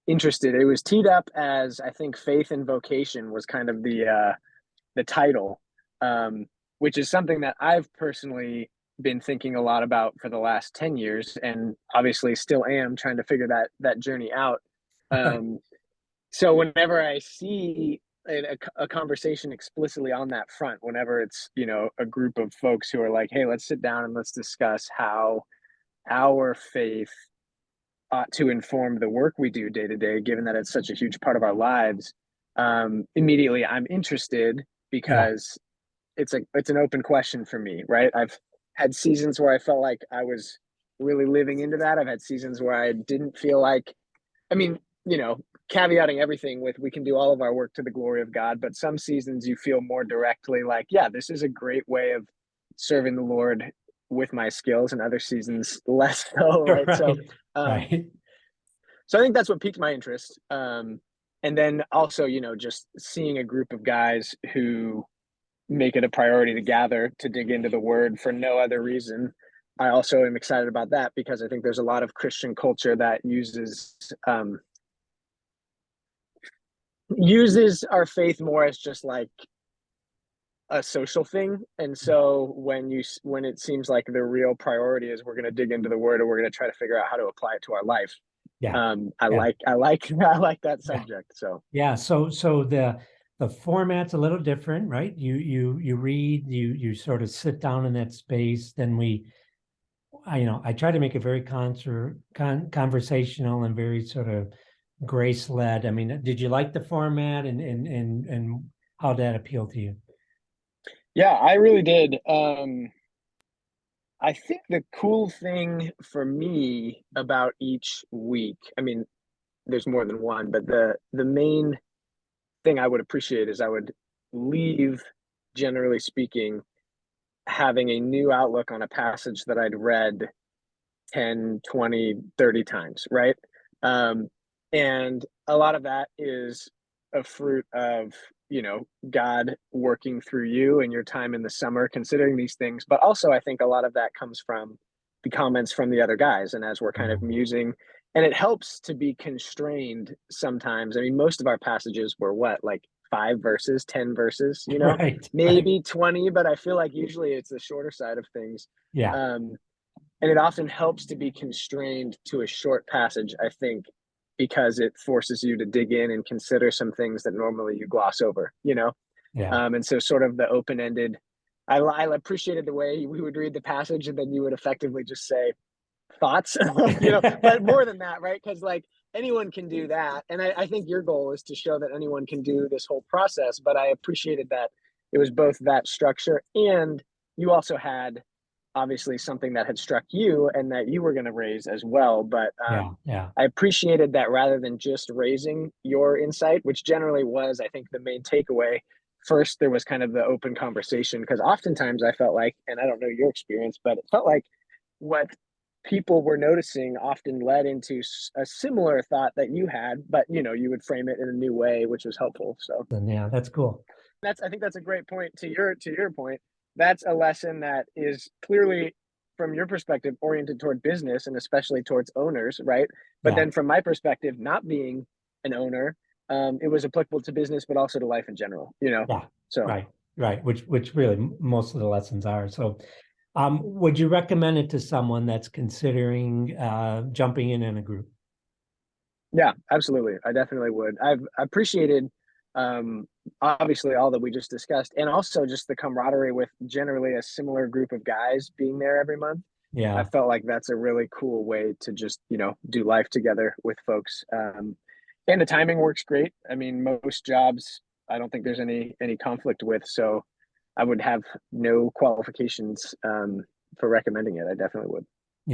interested. It was teed up as, I think, faith and vocation was kind of the title, um, which is something that I've personally been thinking a lot about for the last 10 years, and obviously still am trying to figure that journey out. Right. Um, so whenever I see a conversation explicitly on that front, whenever it's, a group of folks who are like, hey, let's sit down and let's discuss how our faith ought to inform the work we do day to day, given that it's such a huge part of our lives, immediately I'm interested Yeah. because it's an open question for me, right? I've had seasons where I felt like I was really living into that. I've had seasons where I didn't feel like, I mean, caveating everything with we can do all of our work to the glory of God, but some seasons you feel more directly like, yeah, this is a great way of serving the Lord with my skills, and other seasons less so, right? So, Right. um, Right. so I think that's what piqued my interest. And then also, just seeing a group of guys who make it a priority to gather to dig into the word for no other reason. I also am excited about that because I think there's a lot of Christian culture that uses our faith more as just like a social thing. And so when it seems like the real priority is we're going to dig into the word, or we're going to try to figure out how to apply it to our life, Yeah. I Yeah. like I like I like that Yeah. subject. So Yeah. So the format's a little different, right? You read, you sort of sit down in that space. Then I try to make it very conversational and very sort of grace led. I mean, did you like the format, and how did that appeal to you? yeah, I really did. I think the cool thing for me about each week, I mean, there's more than one, but the main thing I would appreciate is I would leave, generally speaking, having a new outlook on a passage that I'd read 10, 20, 30 times, right? Um, and a lot of that is a fruit of, God working through you and your time in the summer considering these things. But also, I think a lot of that comes from the comments from the other guys. And as we're kind of Mhm. musing, and it helps to be constrained sometimes. I mean, most of our passages were what, like 5 verses, 10 verses, Right. Right. maybe 20, but I feel like usually it's the shorter side of things. Yeah. Um, and it often helps to be constrained to a short passage, I think, because it forces you to dig in and consider some things that normally you gloss over. Yeah. And so sort of the open-ended, I appreciated the way we would read the passage and then you would effectively just say thoughts, but more than that, right? Because like anyone can do that. And I think your goal is to show that anyone can do this whole process, but I appreciated that it was both that structure, and you also had obviously something that had struck you and that you were going to raise as well. But Yeah. Yeah. I appreciated that rather than just raising your insight, which generally was, I think, the main takeaway. First, there was kind of the open conversation because oftentimes I felt like, and I don't know your experience, but it felt like what people were noticing often led into a similar thought that you had, but you would frame it in a new way, which was helpful. So Then yeah, that's cool. I think that's a great point. To your point, that's a lesson that is clearly from your perspective oriented toward business and especially towards owners, right? But Yeah. then from my perspective, not being an owner, it was applicable to business but also to life in general. Yeah. So Right. Right. Which really most of the lessons are. So, would you recommend it to someone that's considering jumping in a group? yeah, absolutely, I definitely would. I've appreciated obviously all that we just discussed, and also just the camaraderie with generally a similar group of guys being there every month. I Yeah. felt like that's a really cool way to just, do life together with folks. And the timing works great. I mean, most jobs, I don't think there's any conflict with, so I would have no qualifications for recommending it. I definitely would.